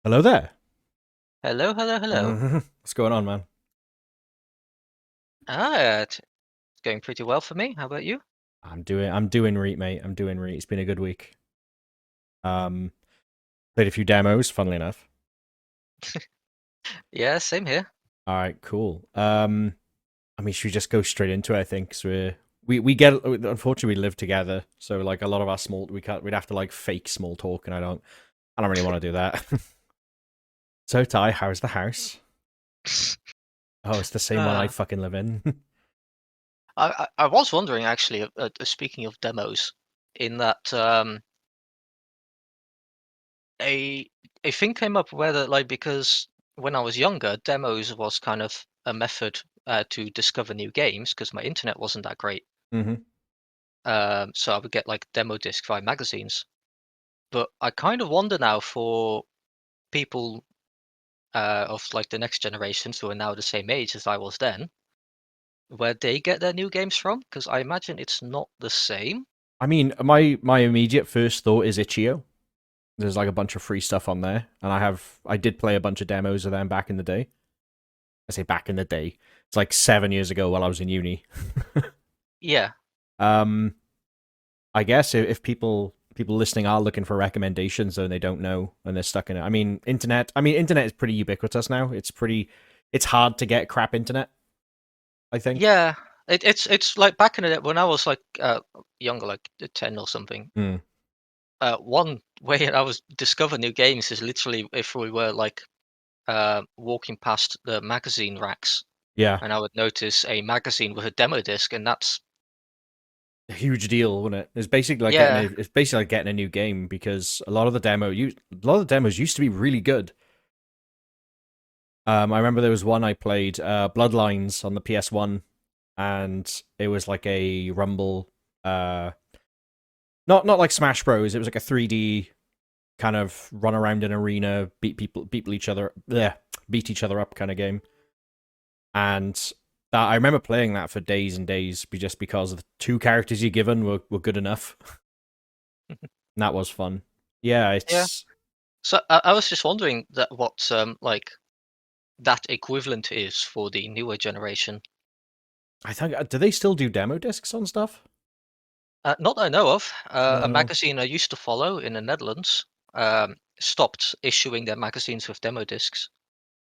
Hello there. Hello, hello, hello. What's going on, man? It's going pretty well for me. How about you? I'm doing reet, mate. I'm doing reet. It's been a good week. Um, Played a few demos, funnily enough. Yeah, same here. All right, cool. I mean, should we just go straight into it? I think 'cause we get unfortunately we live together, so like a lot of our small we'd have to like fake small talk, and I don't really want to do that. So Ty, how's the house? Oh, it's the same one I Uh, fucking live in. I was wondering actually, speaking of demos, in that a a thing came up whether like because when I was younger, demos was kind of a method to discover new games because my internet wasn't that great. hmm So I would get like demo discs via magazines. But I kind of wonder now for people of like the next generations who are now the same age as I was then, where they get their new games from, because I imagine it's not the same. I mean, my immediate first thought is Itch.io. There's like a bunch of free stuff on there, and I did play a bunch of demos of them back in the day. I say back in the day. It's like 7 years ago while I was in uni. Yeah, um, I guess if people listening are looking for recommendations and they don't know and they're stuck in it. Internet. I mean, internet is pretty ubiquitous now. It's hard to get crap internet. I think. yeah. It's like back in the day when I was like younger, like 10 or something. Mm, One way I was discover new games is literally if we were like walking past the magazine racks, yeah, and I would notice a magazine with a demo disc, and that's a huge deal, wasn't it? yeah, It's basically like getting a new game because a lot of the demos used to be really good. I remember there was one I played, Bloodlines on the PS1, and it was like a Rumble, uh, not like Smash Bros. It was like a 3D kind of run around an arena, beat each other up kind of game. And I remember playing that for days and days, just because the two characters you're given were good enough. And that was fun. Yeah, yeah. it's. So I was just wondering that what like that equivalent is for the newer generation. I think do they still do demo discs on stuff? Not that I know of. A No. magazine I used to follow in the Netherlands stopped issuing their magazines with demo discs.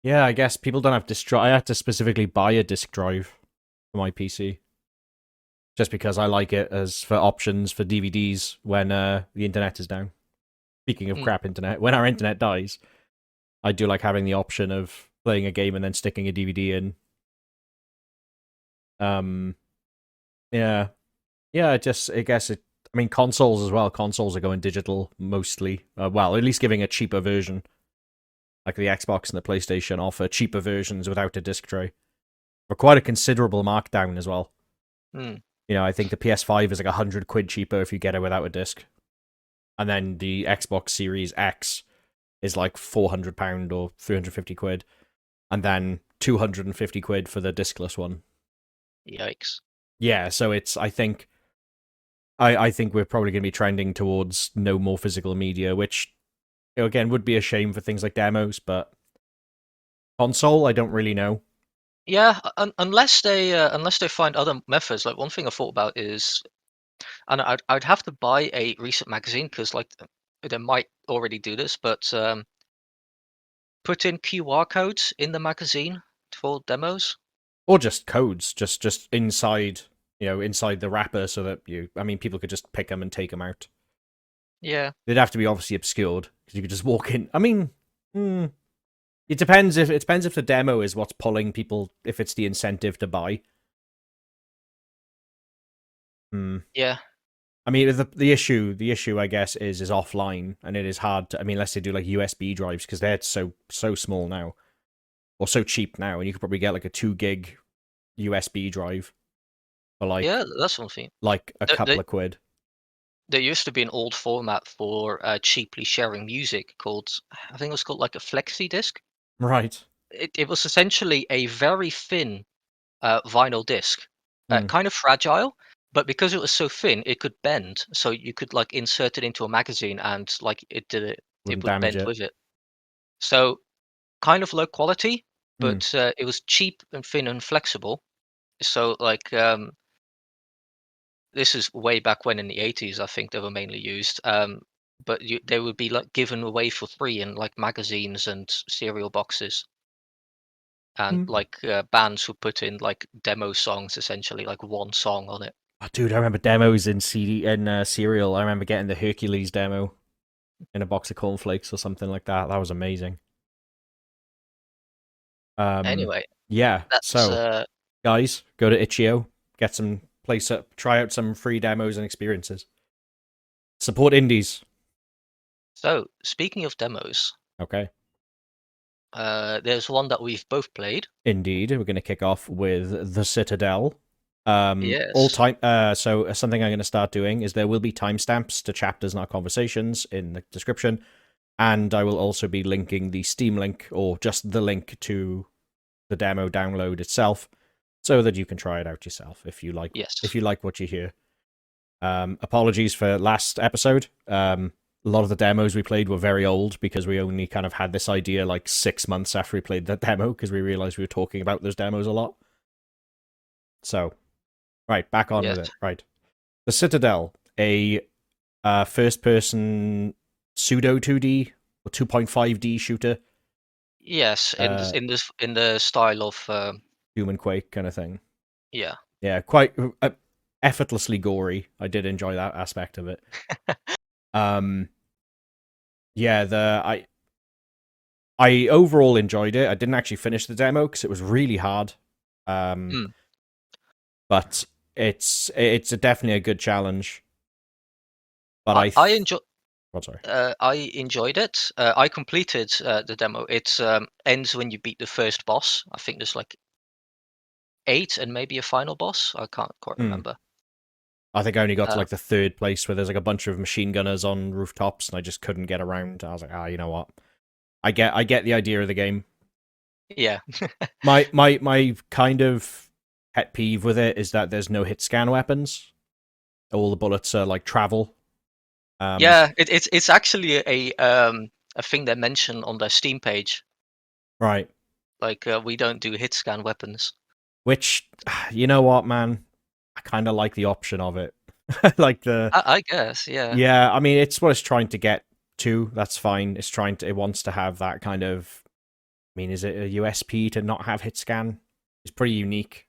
Yeah, I guess people don't have disc drive. I had to specifically buy a disc drive for my PC just because I like it as for options for DVDs when the internet is down. Speaking of Mm, crap internet, when our internet dies, I do like having the option of playing a game and then sticking a DVD in. Um, yeah, yeah. I guess it. I mean, consoles as well. Consoles are going digital mostly. Well, at least giving a cheaper version, like the Xbox and the PlayStation offer cheaper versions without a disc tray for quite a considerable markdown as well. mm. I think the PS5 is like £100 cheaper if you get it without a disc, and then the Xbox Series X is like £400 or £350, and then £250 for the discless one. Yikes. Yeah, so it's I think we're probably going to be trending towards no more physical media, which again would be a shame for things like demos, but console I don't really know. Yeah, unless they find other methods. Like one thing I thought about is, and I'd have to buy a recent magazine because like they might already do this, but put in QR codes in the magazine for demos. Or just codes, just inside, inside the wrapper, so that people could just pick them and take them out. Yeah, They'd have to be obviously obscured because you could just walk in. I mean, hmm, it depends if the demo is what's pulling people, if it's the incentive to buy. Hmm. yeah. I mean, the issue I guess is offline, and it is hard to. I mean, unless they do like USB drives because they're so small now or so cheap now, and you could probably get like a 2 gig USB drive for Yeah, that's something. like a There, couple there, of quid. there used to be an old format for cheaply sharing music called, I think it was called like a flexi disc. Right. It was essentially a very thin vinyl disc, Hmm. kind of fragile, but because it was so thin, it could bend. So you could like insert it into a magazine and like it did it, it Wouldn't would damage bend it. with it. So kind of low quality, Hmm. but it was cheap and thin and flexible. So like this is way back when in the 80s, I think they were mainly used. But they would be like given away for free in like magazines and cereal boxes. And Hmm. like bands would put in like demo songs, essentially like one song on it. Oh, dude, I remember demos in CD and Serial. I remember getting the Hercules demo in a box of cornflakes or something like that. That was amazing. Um, Anyway, yeah. that's So, guys, go to Itch.io, get some place up, try out some free demos and experiences. Support indies. so speaking of demos, Okay. there's one that we've both played. Indeed, we're going to kick off with the Citadel. All Yes. time. So something I'm going to start doing is there will be timestamps to chapters in our conversations in the description, and I will also be linking the Steam link or just the link to the demo download itself, so that you can try it out yourself if you like. If Yes. you like what you hear. Apologies for last episode. A lot of the demos we played were very old because we only kind of had this idea like 6 months after we played the demo because we realized we were talking about those demos a lot. So, right, back on Yes. with it. Right. The Citadel, a first-person pseudo 2D or 2.5D shooter, Yes. uh, In the style of Human Quake kind of thing. yeah. Yeah, quite effortlessly gory. I did enjoy that aspect of it. Um, yeah, I overall enjoyed it. I didn't actually finish the demo because it was really hard. Um, Mm. but it's definitely a good challenge. But I enjoy oh, sorry. I enjoyed it. I completed the demo. It ends when you beat the first boss. I think there's like 8 and maybe a final boss. I can't quite Hmm. remember. I think I only got to Uh, like the third place where there's like a bunch of machine gunners on rooftops, and I just couldn't get around. I was like, you know what? I get the idea of the game. yeah. My kind of pet peeve with it is that there's no hit scan weapons. All the bullets are like travel. Um, Yeah, it's actually a thing they mention on their Steam page. right. Like we don't do hit scan weapons. Which, you know what, man? I kind of like the option of it. Like the I guess, yeah. yeah. I mean, it's what it's trying to get to. That's fine. It wants to have that kind of. I mean, is it a USP to not have hit scan? It's pretty unique.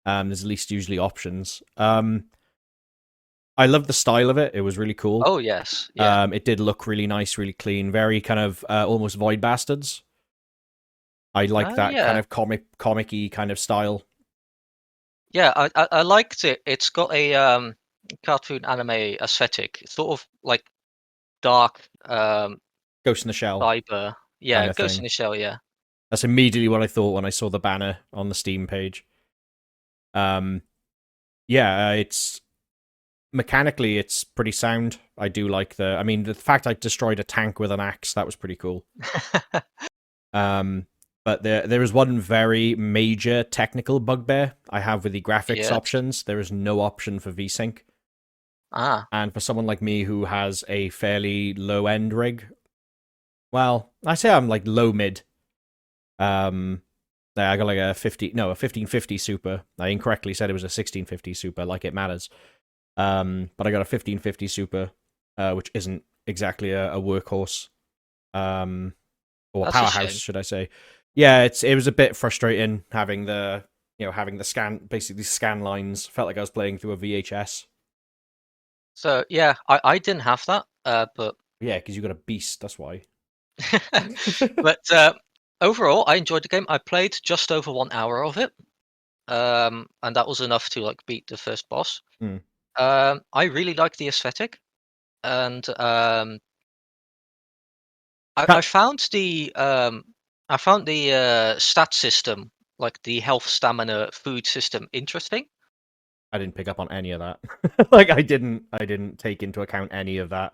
There's at least usually options. I love the style of it. It was really cool. Oh yes, yeah. It did look really nice, really clean, very kind of almost Void Bastards. I like that kind Yeah. of comic-y kind of style. Yeah, I liked it. It's got a cartoon anime aesthetic. It's sort of like dark Ghost in the Shell cyber. kind Yeah, of Ghost in thing. the Shell, yeah. That's immediately what I thought when I saw the banner on the Steam page. Um, yeah, it's mechanically it's pretty sound. I do like the. I mean, the fact I destroyed a tank with an axe that was pretty cool. Um, but there is one very major technical bugbear I have with the graphics Yes. options. There is no option for VSync, Ah. and for someone like me who has a fairly low end rig, well, I say I'm like low mid. Um, I got like a 1550 Super. I incorrectly said it was a 1650 Super, like it matters. But I got a 1550 Super, which isn't exactly a workhorse. Or a That's a powerhouse, shame. should I say? Yeah, it was a bit frustrating having the having the scan lines. Felt like I was playing through a VHS. So yeah, I didn't have that, but Yeah, because you got a beast. That's why. but overall, I enjoyed the game. I played just over 1 hour of it, and that was enough to like beat the first boss. Hmm. I really like the aesthetic, and Cut. I found the stat system, like the health, stamina, food system, interesting. I didn't pick up on any of that. Like I didn't take into account any of that.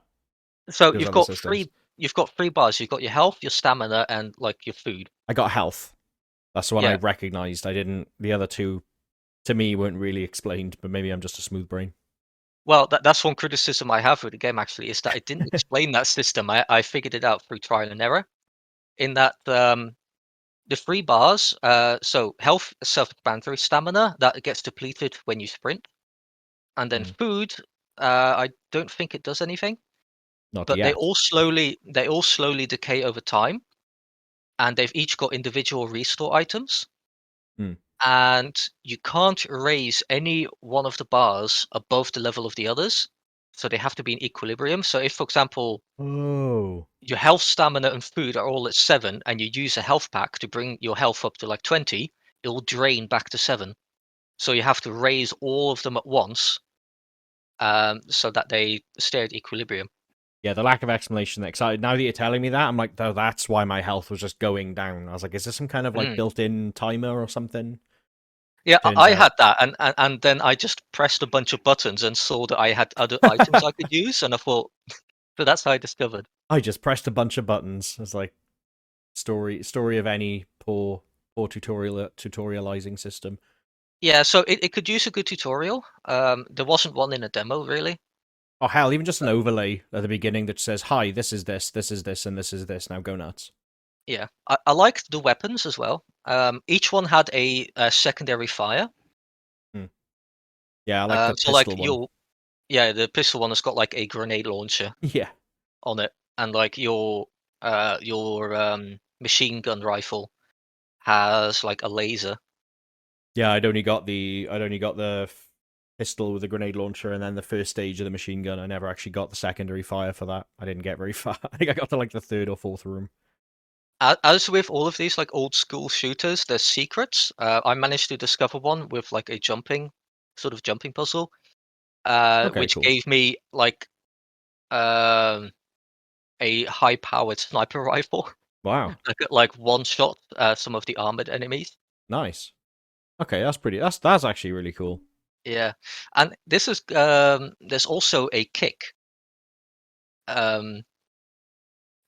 So Those other systems. you've got 3 bars. You've got your health, your stamina, and like your food. I got health. That's the one I Yeah. recognized. I didn't. The other two, to me, weren't really explained. But maybe I'm just a smooth brain. Well, that's one criticism I have with the game actually, is that it didn't explain that system. I figured it out through trial and error. in that the 3 bars, so health, self-explanatory, stamina that gets depleted when you sprint, and then Mm. food. I don't think it does anything, Not but yet. they all slowly decay over time, and they've each got individual restore items. Mm. And you can't raise any one of the bars above the level of the others, so they have to be in equilibrium. So if, for example, Oh. your health, stamina, and food are all at 7, and you use a health pack to bring your health up to like 20, it will drain back to 7. So you have to raise all of them at once, so that they stay at equilibrium. Yeah, the lack of explanation there. Now that you're telling me that, I'm like, oh, that's why my health was just going down. I was like, is this some kind of like Mm. built-in timer or something? Yeah, Turns I out, had that, and then I just pressed a bunch of buttons and saw that I had other items I could use, and I thought, so that's how I discovered. I just pressed a bunch of buttons. It's like story of any poor tutorializing system. Yeah, so it could use a good tutorial. There wasn't one in a demo really. Oh hell, even just an overlay at the beginning that says, "Hi, this is this, this is this, and this is this." Now go nuts. Yeah, I liked the weapons as well. Each one had a secondary fire. Hmm. Yeah, I like the So like pistol one. yeah, the pistol one has got like a grenade launcher Yeah, on it, and like your machine gun rifle has like a laser. yeah. I'd only got the pistol with the grenade launcher, and then the first stage of the machine gun. I never actually got the secondary fire for that. I didn't get very far. I think I got to like the third or fourth room. As with all of these like old school shooters, there's secrets. I managed to discover one with like a jumping puzzle, Okay, which cool. gave me like um, a high-powered sniper rifle Wow, that could like one shot some of the armored enemies. nice. Okay, that's pretty. That's actually really cool. Yeah, and this is there's also a kick, um,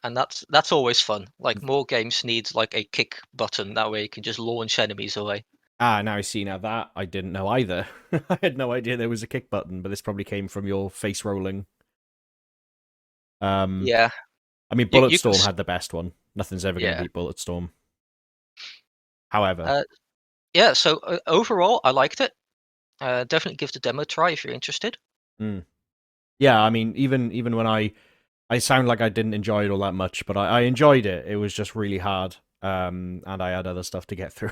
and that's always fun. Like more games need like a kick button. That way you can just launch enemies away. Ah, now I see. Now that I didn't know either. I had no idea there was a kick button, but this probably came from your face rolling. Um, Yeah, I mean, you can Bulletstorm had the best one. Nothing's ever going to yeah. beat Bulletstorm. However, Uh, yeah, so overall, I liked it. Definitely give the demo a try if you're interested. mm, yeah, I mean, even when I sound like I didn't enjoy it all that much, but I enjoyed it. It was just really hard, and I had other stuff to get through.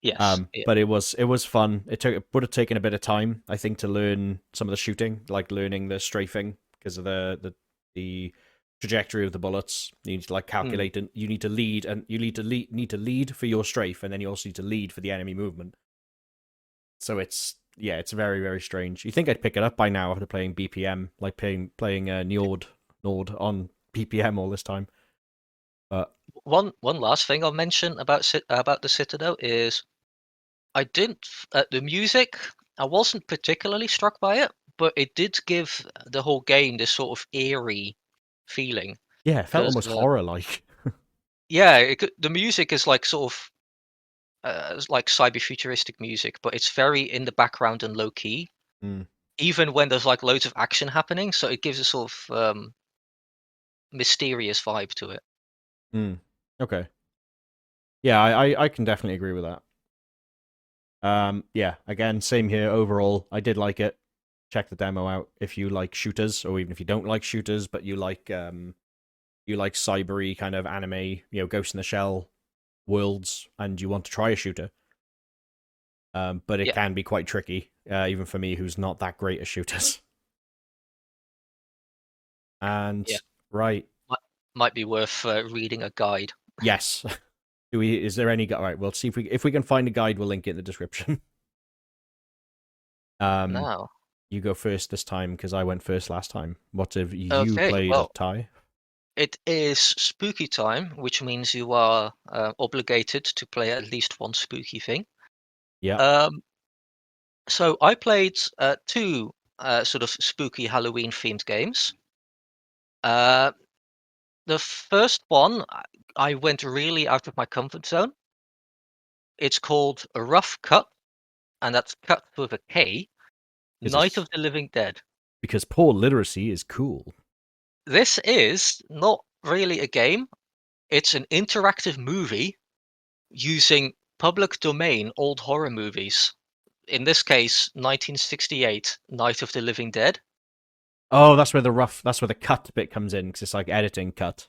Yes. Yeah. But it was fun. It would have taken a bit of time, I think, to learn some of the shooting, like learning the strafing because of the trajectory of the bullets. You need to like Mm. calculate, and you need to lead, and you need to lead for your strafe, and then you also need to lead for the enemy movement. So it's very very strange. You think I'd pick it up by now after playing BPM, like playing Nord on BPM all this time, but One last thing I'll mention about about the Citadel is I didn't the music. I wasn't particularly struck by it, but it did give the whole game this sort of eerie feeling. yeah, it felt Because almost horror like. yeah, the music is like sort of it's like cyber futuristic music, but it's very in the background and low key, Mm, even when there's like loads of action happening. So it gives a sort of mysterious vibe to it. mm. Okay. Yeah, I can definitely agree with that. Yeah, again, same here. Overall, I did like it. Check the demo out if you like shooters, or even if you don't like shooters, but you like cybery kind of anime, Ghost in the Shell worlds, and you want to try a shooter. But it Yeah, can be quite tricky, even for me, who's not that great at shooters. And yeah, right, might, might be worth reading a guide. yes. Do we? Is there any guide? All right, we'll see if we can find a guide. We'll link it in the description. Um, Now, you go first this time because I went first last time. What have you okay, played, well, Ty? it is spooky time, which means you are obligated to play at least one spooky thing. Yeah. Um, so I played two sort of spooky Halloween themed games. Uh, the first one, I went really out of my comfort zone. It's called A Rough Cut, and that's cut with a K. Is Night it of the Living Dead. because poor literacy is cool? This is not really a game. It's an interactive movie using public domain old horror movies. In this case, 1968, Night of the Living Dead. Oh, that's where the cut bit comes in because it's like editing cut.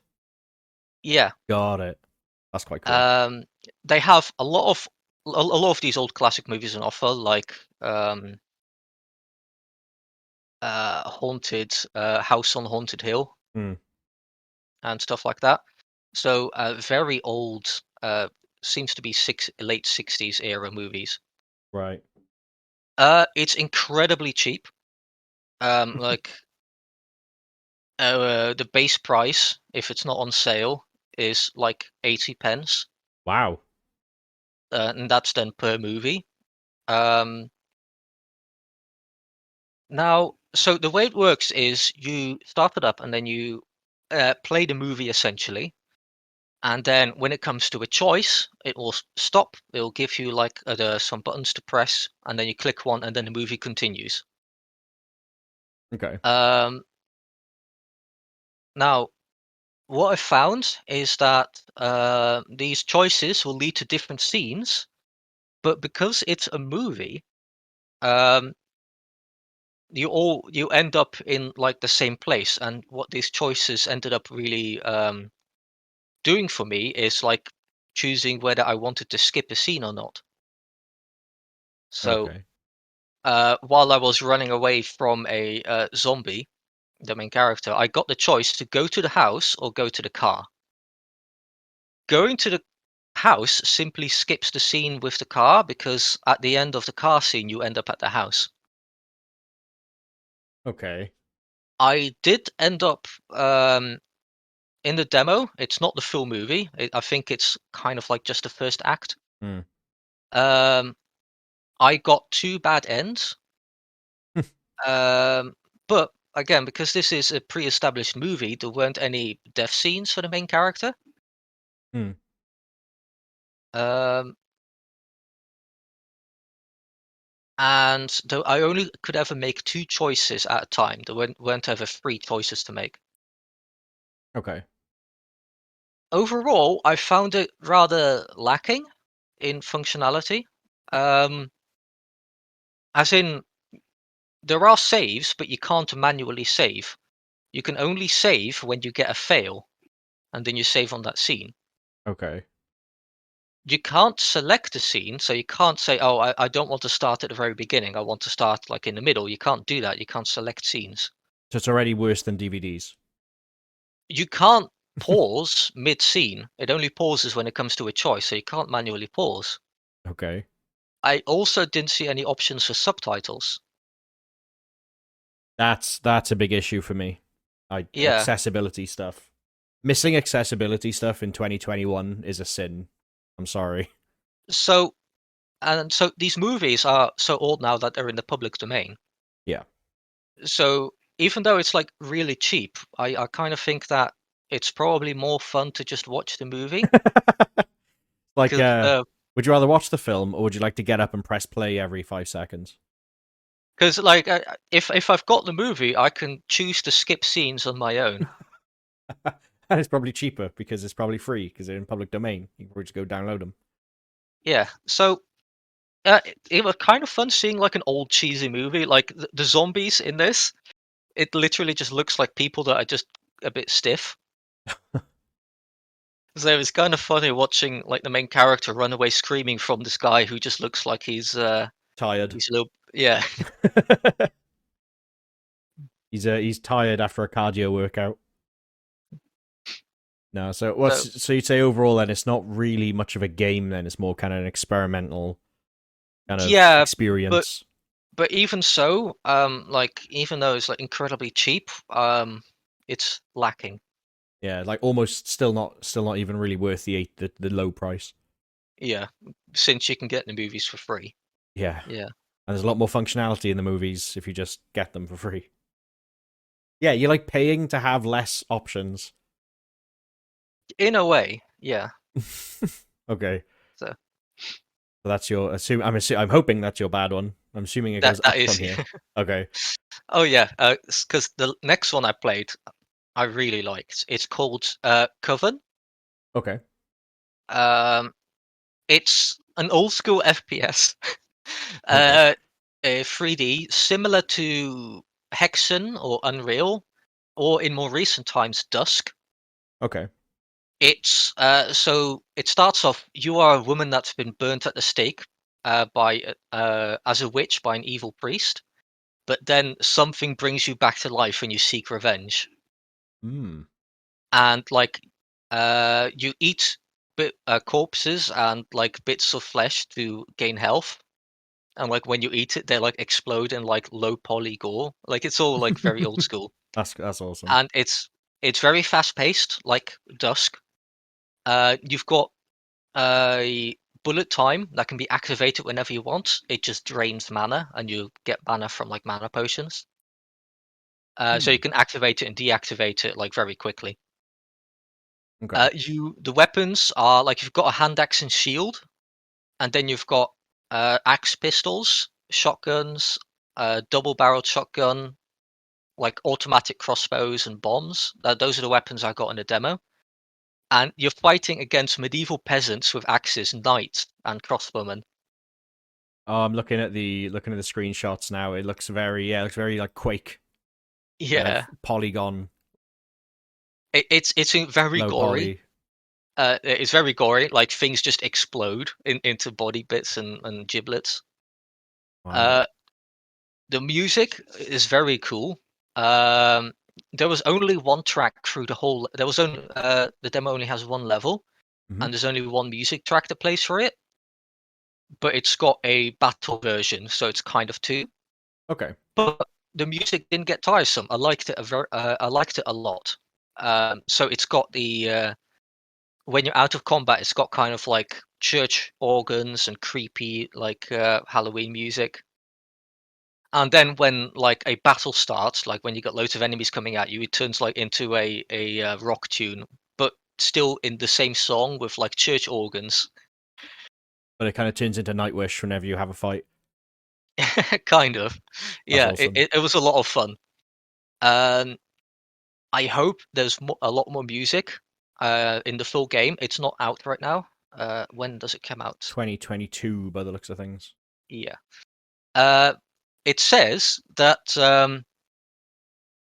Yeah. Got it. That's quite cool. They have a lot of these old classic movies on offer, like Haunted House on Haunted Hill Hmm. and stuff like that. So very old, seems to be late 60s era movies. Right. It's incredibly cheap. Like the base price, if it's not on sale, is like 80 pence, Wow. and that's then per movie. Um, Now, so the way it works is you start it up and then you play the movie essentially. And then when it comes to a choice, it will stop. It will give you like some buttons to press, and then you click one, and then the movie continues. Okay. Um, Now, what I found is that these choices will lead to different scenes, but because it's a movie, um, you end up in like the same place. And what these choices ended up really doing for me is like choosing whether I wanted to skip a scene or not. So Okay. while I was running away from a zombie, the main character, I got the choice to go to the house or go to the car. Going to the house simply skips the scene with the car because at the end of the car scene, you end up at the house. Okay. I did end up in the demo. It's not the full movie. I think it's kind of like just the first act. Hmm. Um, I got two bad ends. Um, but again, because this is a pre-established movie, there weren't any death scenes for the main character. Hmm. Um, and though I only could ever make two choices at a time. There weren't ever three choices to make. Okay. Overall, I found it rather lacking in functionality. Um, as in, there are saves, but you can't manually save. You can only save when you get a fail, and then you save on that scene. Okay. You can't select a scene, so you can't say, "Oh, I don't want to start at the very beginning. I want to start like in the middle." You can't do that. You can't select scenes. So it's already worse than DVDs. You can't pause mid-scene. It only pauses when it comes to a choice, so you can't manually pause. Okay. I also didn't see any options for subtitles. That's a big issue for me. Yeah. Accessibility stuff. Missing accessibility stuff in 2021 is a sin. I'm sorry. So so these movies are so old now that they're in the public domain. Yeah. So even though it's like really cheap, I kind of think that it's probably more fun to just watch the movie Like, because would you rather watch the film or would you like to get up and press play every 5 seconds? like if I've got the movie, I can choose to skip scenes on my own. And it's probably cheaper because it's probably free because they're in public domain. You can probably just go download them. Yeah. So it was kind of fun seeing like an old cheesy movie. Like the zombies in this, it literally just looks like people that are just a bit stiff. So it's kind of funny watching like the main character run away screaming from this guy who just looks like Tired. he's a little, yeah. He's tired after a cardio workout. No, so So so you'd say overall then it's not really much of a game then, it's more kind of an experimental kind of yeah, but experience. even so, like even though it's like incredibly cheap, it's lacking. Yeah, like almost still not even really worth the low price. Yeah, since you can get the movies for free. Yeah. Yeah, And there's a lot more functionality in the movies if you just get them for free. Yeah, you're like paying to have less options. in a way, yeah. Okay. So So that's your I'm hoping that's your bad one. I'm assuming it goes that up is. from here. Okay. Oh yeah, because the next one I played, I really liked. It's called Coven. Okay. Um, it's an old school FPS, Okay. 3D, similar to Hexen or Unreal, or in more recent times, Dusk. Okay. It's so it starts off. You are a woman that's been burnt at the stake by as a witch by an evil priest, but then something brings you back to life and you seek revenge. Hmm. And like you eat corpses and like bits of flesh to gain health. And like when you eat it, they like explode in like low poly gore. Like it's all like very old school, That's awesome. and it's very fast paced, like Dusk. You've got a bullet time that can be activated whenever you want. It just drains mana, and you get mana from like mana potions. So Hmm. you can activate it and deactivate it like very quickly. Okay. The weapons are like you've got a hand axe and shield, and then you've got axe pistols, shotguns, double-barreled shotgun, like automatic crossbows and bombs. Those are the weapons I got in the demo. And you're fighting against medieval peasants with axes, knights, and crossbowmen. Oh, I'm looking at the screenshots now. It looks very it looks very like Quake kind of Yeah, polygon, it's very low gory. poly. It's very gory. Like things just explode into body bits and giblets. Wow. Uh, the music is very cool. Um, there was only one track through the whole. There was only the demo only has one level, Hmm. and there's only one music track that plays for it. But it's got a battle version, so it's kind of two. Okay. But the music didn't get tiresome. I liked it I liked it a lot. So it's got the when you're out of combat, it's got kind of like church organs and creepy like Halloween music. And then when like a battle starts, like when you got loads of enemies coming at you, it turns like into a rock tune, but still in the same song with like church organs. But it kind of turns into Nightwish whenever you have a fight. Kind of. That's Yeah, awesome. it was a lot of fun. Um, I hope there's a lot more music in the full game. It's not out right now. When does it come out? 2022 by the looks of things. Yeah. Uh, it says that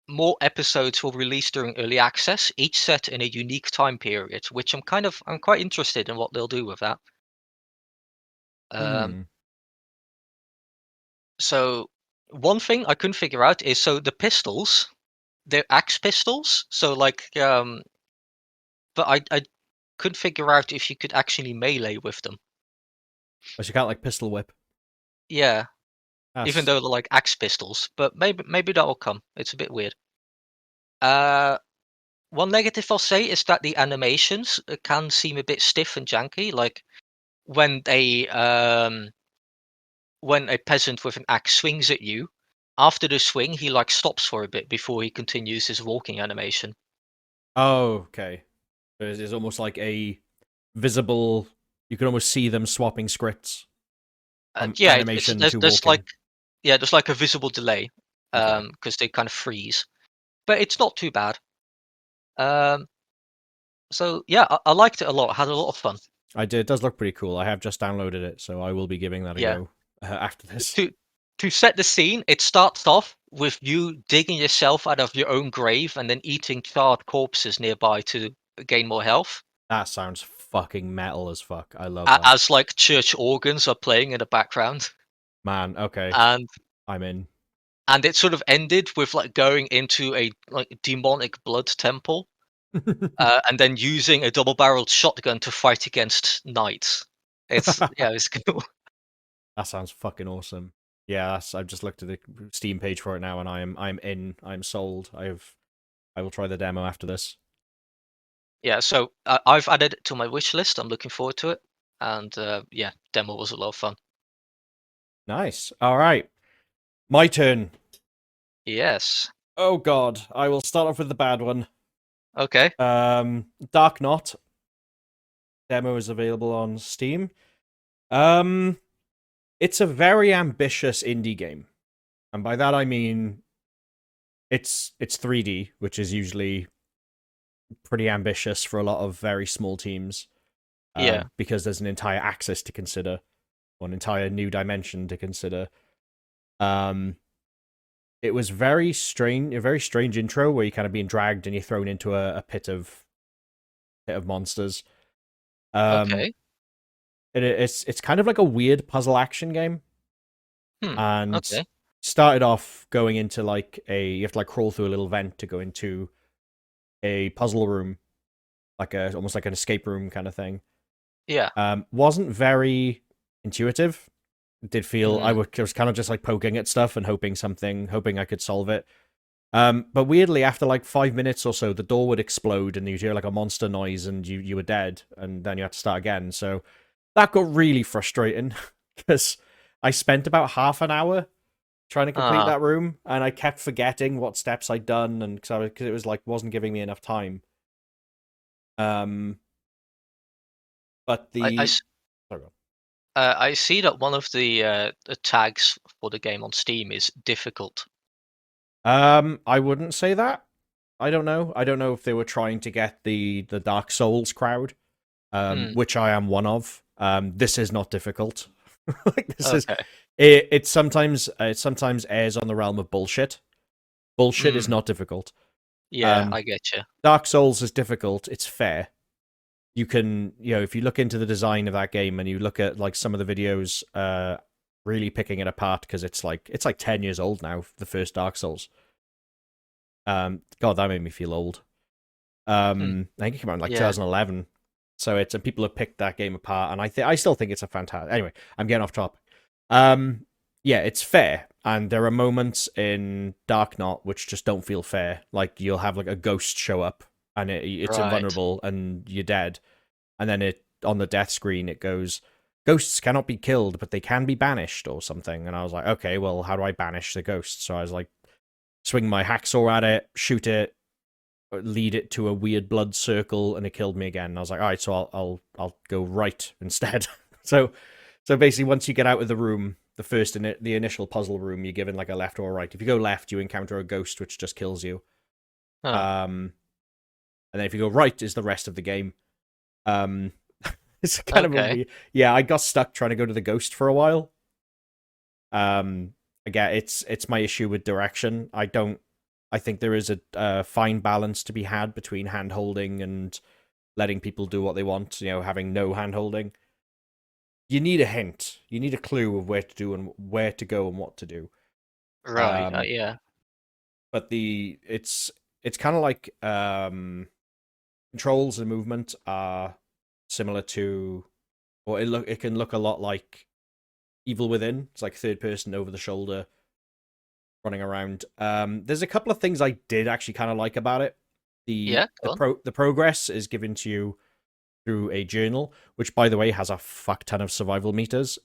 more episodes will release during early access, each set in a unique time period, which I'm quite interested in what they'll do with that. Um, Hmm. so one thing I couldn't figure out is so the pistols, they're axe pistols. So like, but I couldn't figure out if you could actually melee with them. But you can't like pistol whip. Yeah, even That's though they're like axe pistols, but maybe that'll come. It's a bit weird. Uh, one negative I'll say is that the animations can seem a bit stiff and janky. Like when when a peasant with an axe swings at you, after the swing he like stops for a bit before he continues his walking animation. oh okay. It's almost like a visible. You can almost see them swapping scripts from Yeah, animation to there's like walking. there's like a visible delay Okay. because they kind of freeze, but it's not too bad. Um, so yeah, I liked it a lot. I had a lot of fun. I did. It does look pretty cool. I have just downloaded it, so I will be giving that a Yeah. go after this. to to set the scene, it starts off with you digging yourself out of your own grave and then eating charred corpses nearby to gain more health. That sounds fucking metal as fuck. I love that. As like church organs are playing in the background, Man, okay. and I'm in. it sort of ended with like going into a like demonic blood temple, and then using a double-barreled shotgun to fight against knights. It's cool. That sounds fucking awesome. Yeah, I've just looked at the Steam page for it now, and I'm in. I'm sold. I will try the demo after this. Yeah, so I've added it to my wish list. I'm looking forward to it, and yeah, demo was a lot of fun. Nice. All right, my turn. Yes. Oh God, I will start off with the bad one. Okay. DarKnot demo is available on Steam. Um, it's a very ambitious indie game, and by that I mean it's 3D, which is usually pretty ambitious for a lot of very small teams, Yeah. because there's an entire axis to consider, or an entire new dimension to consider. Um, it was very strange, a very strange intro where you're kind of being dragged and you're thrown into a pit of monsters. Um, Okay. it's kind of like a weird puzzle action game, Hmm. and Okay. started off going into like you have to like crawl through a little vent to go into a puzzle room, like a almost like an escape room kind of thing. Yeah. Wasn't very intuitive. It did feel Mm. I was kind of just like poking at stuff and hoping I could solve it. But weirdly, after like 5 minutes or so, the door would explode and you'd hear like a monster noise and you were dead, and then you had to start again. So that got really frustrating because I spent about half an hour trying to complete Ah. that room, and I kept forgetting what steps I'd done, and because it was like wasn't giving me enough time. Um, but I, I the s- sorry, go I see that one of the tags for the game on Steam is difficult. I wouldn't say that. I don't know. I don't know if they were trying to get the Dark Souls crowd, Hmm. which I am one of. This is not difficult. Like this is Okay. it sometimes airs on the realm of bullshit. Bullshit is Hmm. not difficult. Yeah, Um, I get you. Dark Souls is difficult. It's fair. You can, if you look into the design of that game and you look at like some of the videos, really picking it apart because it's like 10 years old now. The first Dark Souls. God, that made me feel old. Hmm. I think it came out in like Yeah. 2011. So and people have picked that game apart, and I still think it's a fantastic. Anyway, I'm getting off topic. Um, yeah, it's fair, and there are moments in DarKnot which just don't feel fair. Like you'll have like a ghost show up, and it's Right. invulnerable, and you're dead, and then it on the death screen it goes, "Ghosts cannot be killed, but they can be banished" or something. And I was like, okay, well, how do I banish the ghost? So I was like, swing my hacksaw at it, shoot it, lead it to a weird blood circle, and it killed me again. And I was like, all right, so I'll go right instead. So basically, once you get out of the room, the initial puzzle room, you're given like a left or a right. If you go left, you encounter a ghost which just kills you. Huh. And then if you go right, is the rest of the game. Um, it's kind of a Okay. weird. Yeah, I got stuck trying to go to the ghost for a while. Um, Again, it's my issue with direction. I think there is a fine balance to be had between hand holding and letting people do what they want. Having no hand holding. You need a hint. You need a clue of where to do and where to go and what to do. Right. Um, Yeah. but it's kind of like controls and movement are similar to, or it can look a lot like Evil Within. It's like third person over the shoulder running around. There's a couple of things I did actually kind of like about it. The Yeah. the Go on. pro the progress is given to you through a journal, which by the way has a fuck ton of survival meters,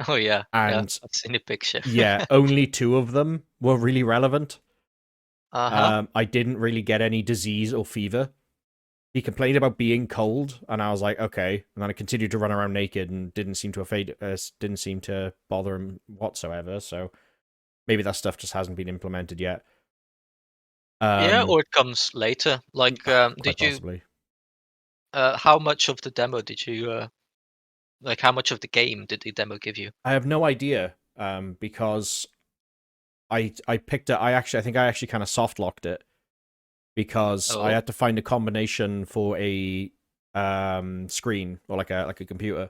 Oh yeah. Yeah. and I've seen the picture. yeah, only two of them were really relevant. Uh-huh. I didn't really get any disease or fever. He complained about being cold, and I was like, okay. And then I continued to run around naked, and didn't seem to bother him whatsoever. So maybe that stuff just hasn't been implemented yet. Yeah, Um, or it comes later. Like, quite did you? possibly. How much of the demo did you? Like, how much of the game did the demo give you? I have no idea. Because I picked it. I think I actually kind of soft locked it because I Oh. had to find a combination for a screen or like a computer,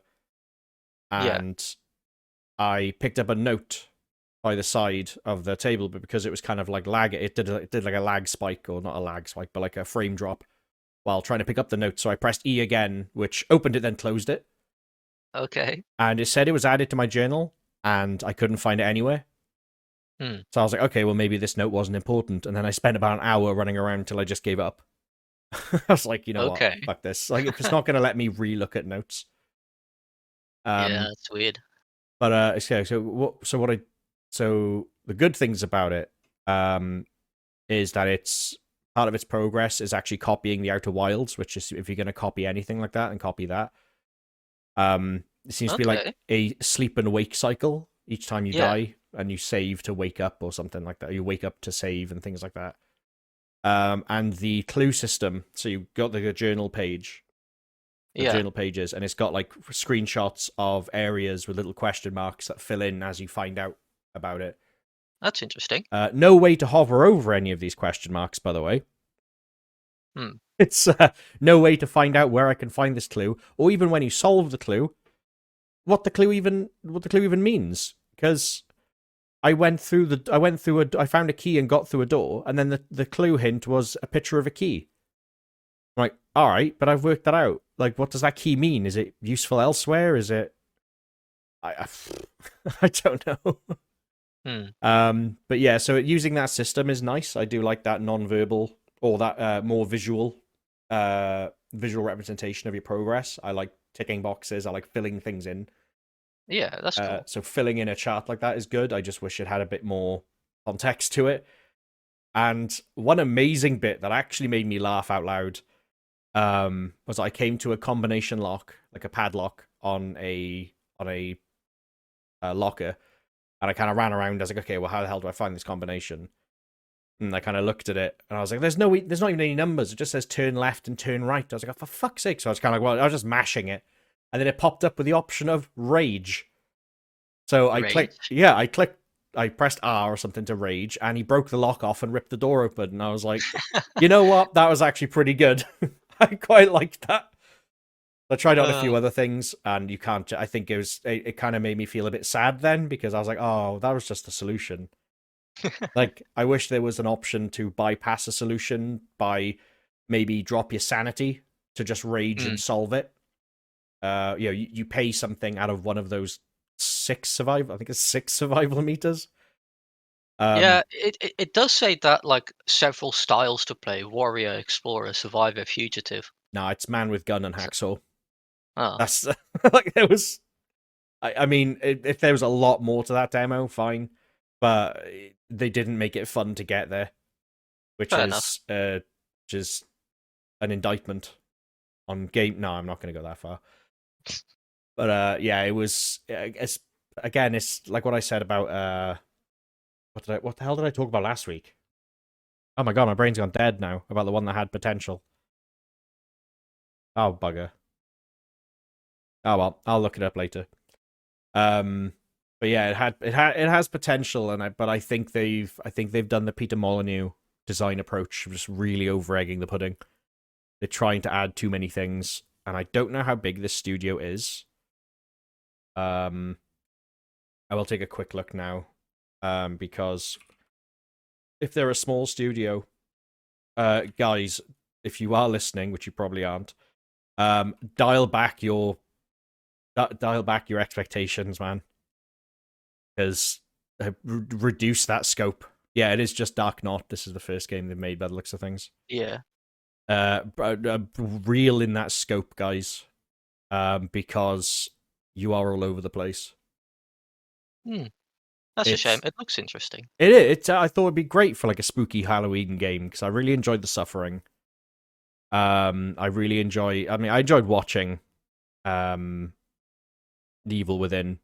Yeah. and I picked up a note by the side of the table, but because it was kind of like lag, it did like a lag spike, or not a lag spike, but like a frame drop while trying to pick up the note. So I pressed E again, which opened it, then closed it, Okay. and it said it was added to my journal, and I couldn't find it anywhere. Hmm. So I was like, okay, well maybe this note wasn't important, and then I spent about an hour running around until I just gave up. I was like, you know what, Okay. fuck this. Like, if it's not going to let me relook at notes. Yeah, Um, that's weird. but okay, so the good things about it, is that it's part of its progress is actually copying the Outer Wilds, which is if you're going to copy anything like that and copy that. It seems to be like Okay. a sleep and wake cycle each time you Yeah. die, and you save to wake up or something like that. You wake up to save and things like that. And the clue system. So you've got the journal page, the Yeah, journal pages, and it's got like screenshots of areas with little question marks that fill in as you find out about it. that's interesting. No way to hover over any of these question marks, by the way. Hmm. It's no way to find out where I can find this clue, or even when you solve the clue, what the clue even means. Because I I found a key and got through a door, and then the clue hint was a picture of a key. I'm like, all right, but I've worked that out. Like, what does that key mean? Is it useful elsewhere? Is it? I I don't know. But yeah, so using that system is nice. I do like that non-verbal or that more visual representation of your progress. I like ticking boxes. I like filling things in. Yeah, that's cool. So filling in a chart like that is good. I just wish it had a bit more context to it. And one amazing bit that actually made me laugh out loud was I came to a combination lock, like a padlock on a locker, and I kind of ran around. I was like, okay, well, how the hell do I find this combination? And I kind of looked at it, and I was like, there's not even any numbers. It just says turn left and turn right. I was like, oh, for fuck's sake. So I was kind of like, well, I was just mashing it. And then it popped up with the option of rage. So I I pressed R or something to rage, and he broke the lock off and ripped the door open. And I was like, you know what? That was actually pretty good. I quite liked that. I tried out a few other things, and you can't. I think it kind of made me feel a bit sad then, because I was like, oh, that was just a solution. Like, I wish there was an option to bypass a solution by maybe drop your sanity to just rage and solve it. You pay something out of one of those six survival meters. Yeah, it does say that like several styles to play: warrior, explorer, survivor, fugitive. No, it's man with gun and hacksaw. Oh, That's like there was. I mean, if there was a lot more to that demo, fine, but they didn't make it fun to get there, which fair enough. is an indictment on game. No, I'm not going to go that far. But yeah, it was. It's like what I said about what the hell did I talk about last week? Oh my god, my brain's gone dead now about the one that had potential. Oh bugger. Oh well, I'll look it up later. But yeah, it has potential, but I think they've done the Peter Molyneux design approach of just really over egging the pudding. They're trying to add too many things, and I don't know how big this studio is. I will take a quick look now, because if they're a small studio, guys, if you are listening, which you probably aren't, dial back your expectations, man, because reduce that scope. Yeah, it is just DarKnot. This is the first game they've made by the looks of things. Yeah. Reel in that scope, guys, because you are all over the place. That's a shame. It looks interesting. I thought it'd be great for like a spooky Halloween game, because I really enjoyed the Suffering. I really enjoy. I mean, I enjoyed watching The Evil Within,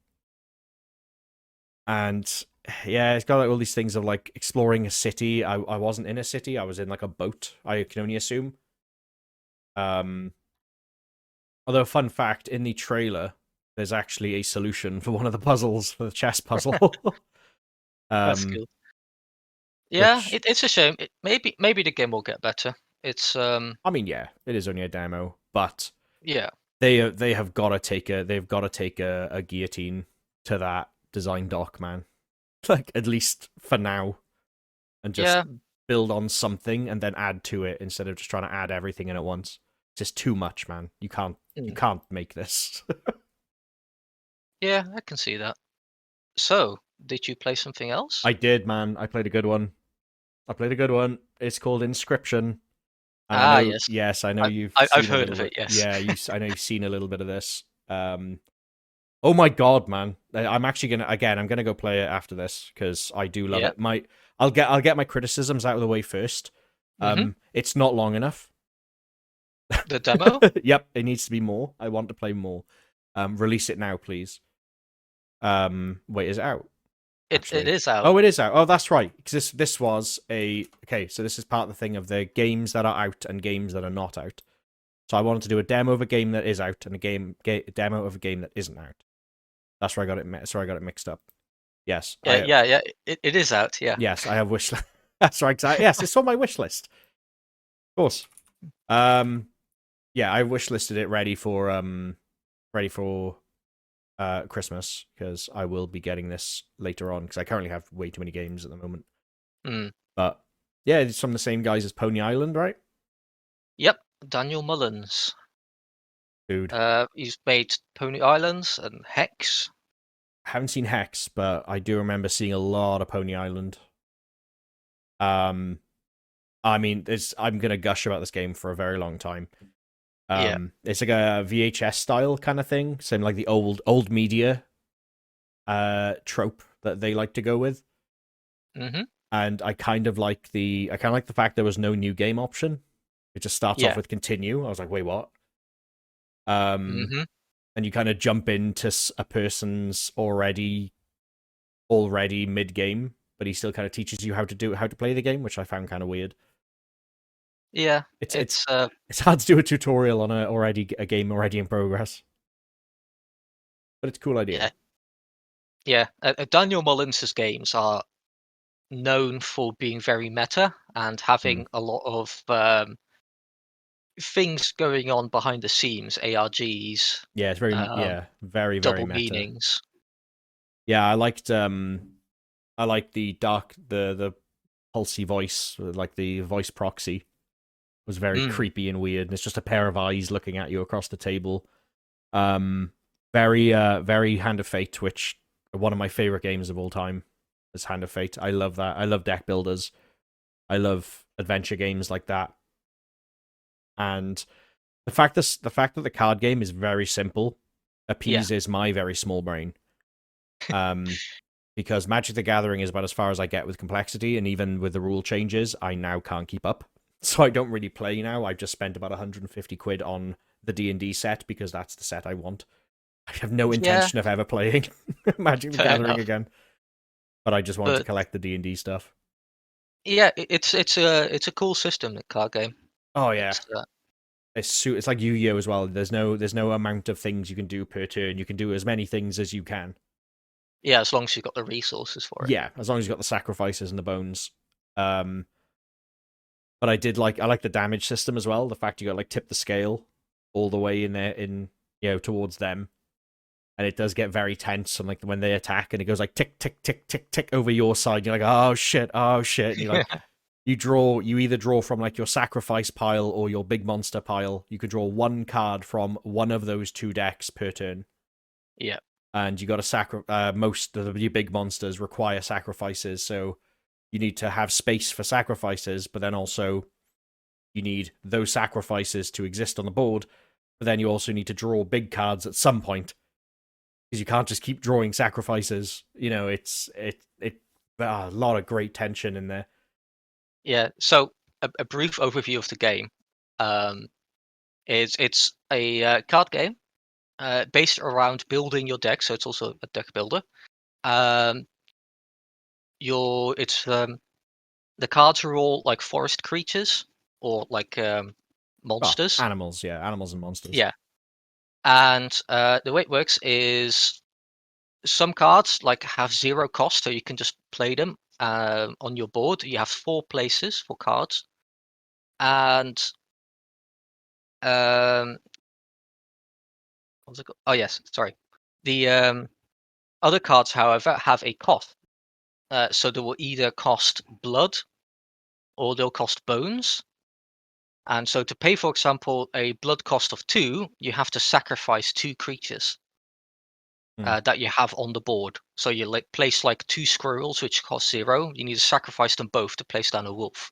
and yeah, it's got like all these things of like exploring a city. I wasn't in a city. I was in like a boat, I can only assume. Although, fun fact, in the trailer, there's actually a solution for one of the puzzles, for the chess puzzle. That's cool. Yeah, which, it's a shame. Maybe the game will get better. It's I mean, yeah, it is only a demo, but yeah. they have got to take a guillotine to that design doc, man. Like, at least for now, and just build on something and then add to it instead of just trying to add everything in at once. It's just too much, man. You can't make this. Yeah, I can see that. So, did you play something else? I did, man. I played a good one. It's called Inscryption. And Yes. Yes, I know I've heard of it. Yes. Yeah, I know you've seen a little bit of this. Oh my god, man! I'm actually I'm gonna go play it after this, because I do love it. I'll get my criticisms out of the way first. It's not long enough. The demo? Yep, it needs to be more. I want to play more. Release it now, please. Wait, is it out? It actually. is out. Oh, it is out. Oh, that's right. Because this was okay. So this is part of the thing of the games that are out and games that are not out. So I wanted to do a demo of a game that is out and a demo of a game that isn't out. That's where I got it. Sorry, I got it mixed up. Yes, Yeah. It is out. Yeah. yes, I have wish. That's right. Yes, it's on my wish list. Of course. Yeah, I wish listed it ready for Christmas because I will be getting this later on because I currently have way too many games at the moment. Mm. But yeah, it's from the same guys as Pony Island, right? Yep. Daniel Mullins. Dude, He's made Pony Islands and Hex. I haven't seen Hex, but I do remember seeing a lot of Pony Island. I mean, I'm gonna gush about this game for a very long time. Yeah. It's like a VHS style kind of thing, same like the old media trope that they like to go with. Mm-hmm. And I kind of like the fact there was no new game option. It just starts off with continue. I was like, wait, what? Mm-hmm. And you kind of jump into a person's already mid game, but he still kind of teaches you how to play the game, which I found kind of weird. Yeah. It's hard to do a tutorial on a game already in progress, but it's a cool idea. Yeah. Daniel Mullins' games are known for being very meta and having a lot of things going on behind the scenes, ARGs, Yeah, it's very very very double meta. meanings. Yeah, I liked the pulsy voice, like the voice proxy was very creepy and weird, and it's just a pair of eyes looking at you across the table. Very Hand of Fate, which one of my favorite games of all time is Hand of Fate. I love that. I love deck builders. I love adventure games like that. And the fact that the card game is very simple appeases my very small brain. Because Magic the Gathering is about as far as I get with complexity, and even with the rule changes, I now can't keep up. So I don't really play now. I've just spent about 150 quid on the D&D set because that's the set I want. I have no intention of ever playing Magic the Gathering again. But I just want to collect the D&D stuff. Yeah, it's a cool system, the card game. Oh yeah. It's like Yu-Gi-Oh as well. There's no amount of things you can do per turn. You can do as many things as you can. Yeah, as long as you've got the resources for it. Yeah, as long as you've got the sacrifices and the bones. But I like the damage system as well. The fact you got like tip the scale all the way in there towards them, and it does get very tense. And like when they attack, and it goes like tick tick tick tick tick over your side. You're like, oh shit, and you're like, you either draw from like your sacrifice pile or your big monster pile. You could draw one card from one of those two decks per turn. Yeah, and you got to most of your big monsters require sacrifices, so you need to have space for sacrifices, but then also you need those sacrifices to exist on the board, but then you also need to draw big cards at some point, because you can't just keep drawing sacrifices. It's a lot of great tension in there. Yeah, so a brief overview of the game. It's a card game based around building your deck, so it's also a deck builder. The cards are all like forest creatures or like monsters. Animals and monsters. Yeah, and the way it works is some cards like have 0 cost, so you can just play them on your board. You have 4 places for cards, and what's it called? Oh yes, sorry. The other cards, however, have a cost. So they will either cost blood or they'll cost bones. And so to pay, for example, a blood cost of 2, you have to sacrifice 2 creatures that you have on the board. So you place like 2 squirrels, which cost 0. You need to sacrifice them both to place down a wolf.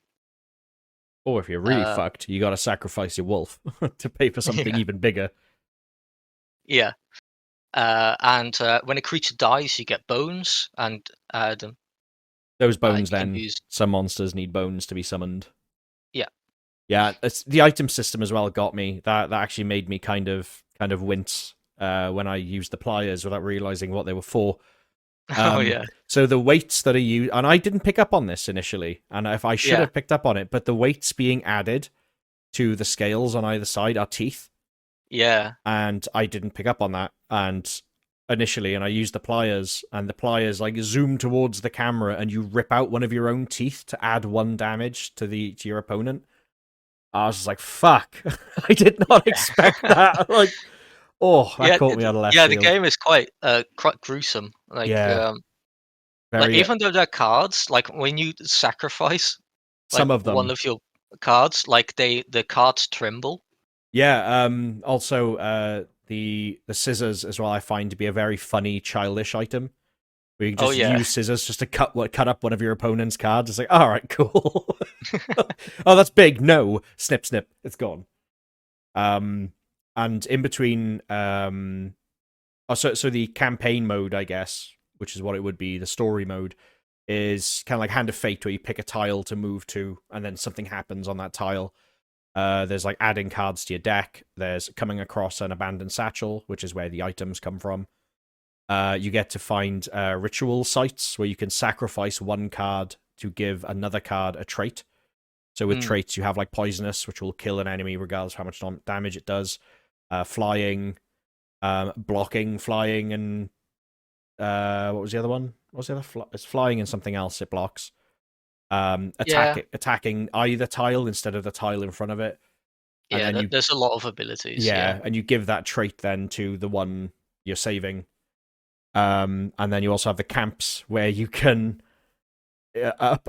Or if you're really fucked, you got to sacrifice your wolf to pay for something even bigger. Yeah. And when a creature dies, you get bones, and those bones then some monsters need bones to be summoned. Yeah, it's the item system as well got me. That actually made me kind of wince when I used the pliers without realizing what they were for. Oh yeah, So the weights that are used, and I didn't pick up on this initially, and if I should yeah, have picked up on it, but the weights being added to the scales on either side are teeth, yeah. and I didn't pick up on that. And initially, and I used the pliers, and the pliers like zoom towards the camera, and you rip out one of your own teeth to add 1 damage to your opponent. I was just like, "Fuck!" I did not expect that. Like, oh, that Yeah, caught me out of left yeah, the field. game is quite gruesome. Yeah, Like very. even though they're cards, like when you sacrifice like Some of one them. of your cards, like the cards tremble. Yeah. Also, the scissors as well. I find to be a very funny, childish item. Where you can Oh just yeah, use scissors just to cut up one of your opponent's cards. It's like, all right, cool. Oh, that's big. No, snip, snip. It's gone. Um, and in between, so the campaign mode, I guess, which is what it would be, the story mode, is kind of like Hand of Fate, where you pick a tile to move to, and then something happens on that tile. There's like adding cards to your deck. There's coming across an abandoned satchel, which is where the items come from. You get to find ritual sites where you can sacrifice 1 card to give another card a trait. So with mm, traits, you have like poisonous, which will kill an enemy regardless of how much damage it does. Flying, blocking, flying, and what was the other one? What was the other? It's flying and something else. It blocks. yeah, Attacking either tile instead of the tile in front of it, and yeah. then There's a lot of abilities. Yeah, and you give that trait then to the one you're saving. And then you also have the camps where you can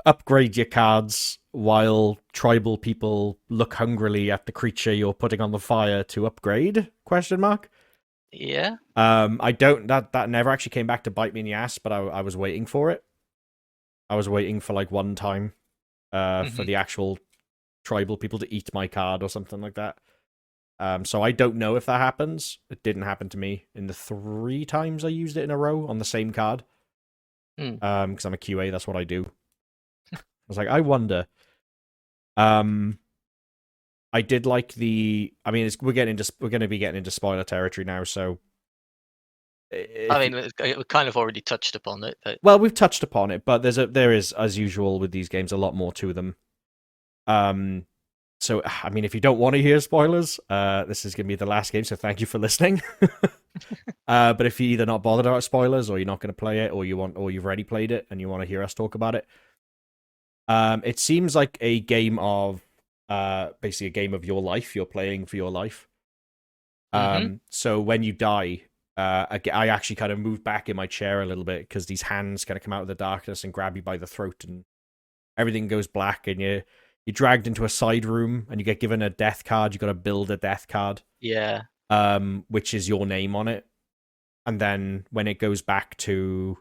upgrade your cards while tribal people look hungrily at the creature you're putting on the fire to upgrade? Question mark. yeah. I don't that never actually came back to bite me in the ass, but I was waiting for it. I was waiting for like one time, for Hmm. the actual tribal people to eat my card or something like that. So I don't know if that happens. It didn't happen to me in the 3 times I used it in a row on the same card. Mm. Because I'm a QA, that's what I do. I was like, I wonder. Um, I did like the. I mean, we're going to be getting into spoiler territory now. So, I if mean, we kind of already touched upon it, but well, we've touched upon it, but there is, as usual with these games, a lot more to them. Um, so I mean, if you don't want to hear spoilers, this is going to be the last game. So thank you for listening. But if you're either not bothered about spoilers, or you're not going to play it, or you've already played it and you want to hear us talk about it, it seems like a game of basically a game of your life. You're playing for your life. hmm. So when you die, I actually kind of moved back in my chair a little bit because these hands kind of come out of the darkness and grab you by the throat, and everything goes black, and you're dragged into a side room, and you get given a death card. You got to build a death card, Yeah, which is your name on it. And then when it goes back to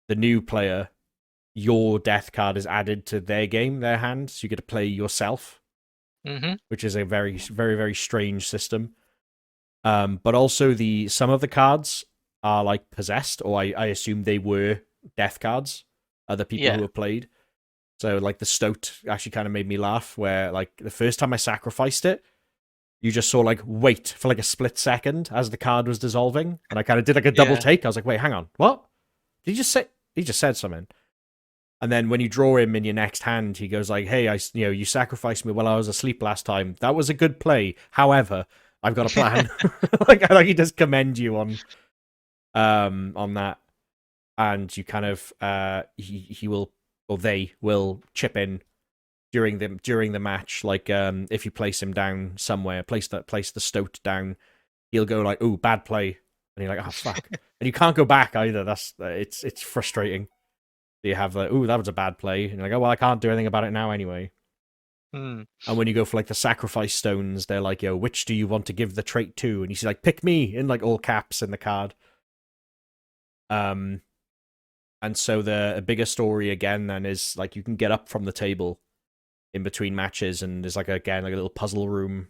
the new player, your death card is added to their game, their hand. So you get to play yourself, hmm, which is a very, very, very strange system. But also some of the cards are like possessed, or I assume they were death cards. Other people yeah, who have played. So like the stoat actually kind of made me laugh. Where like the first time I sacrificed it, you just saw like wait for like a split second as the card was dissolving, and I kind of did like a double yeah, take. I was like, wait, hang on, what? Did he just say? He just said something. And then when you draw him in your next hand, he goes like, "Hey, you sacrificed me while I was asleep last time. That was a good play. However, I've got a plan." like he does commend you on that, and you kind of he will, or they will chip in during the match. Like if you place him down somewhere, place the stoat down, he'll go like, "Ooh, bad play," and you're like, "Oh fuck," and you can't go back either. That's it's frustrating. You have like, "Ooh, that was a bad play," and you're like, "Oh well, I can't do anything about it now anyway." mm, And when you go for like the sacrifice stones, they're like, "Yo, which do you want to give the trait to?" And you see like, "Pick me," in like all caps in the card. Um, and so the bigger story again then is like you can get up from the table in between matches, and there's like again like a little puzzle room,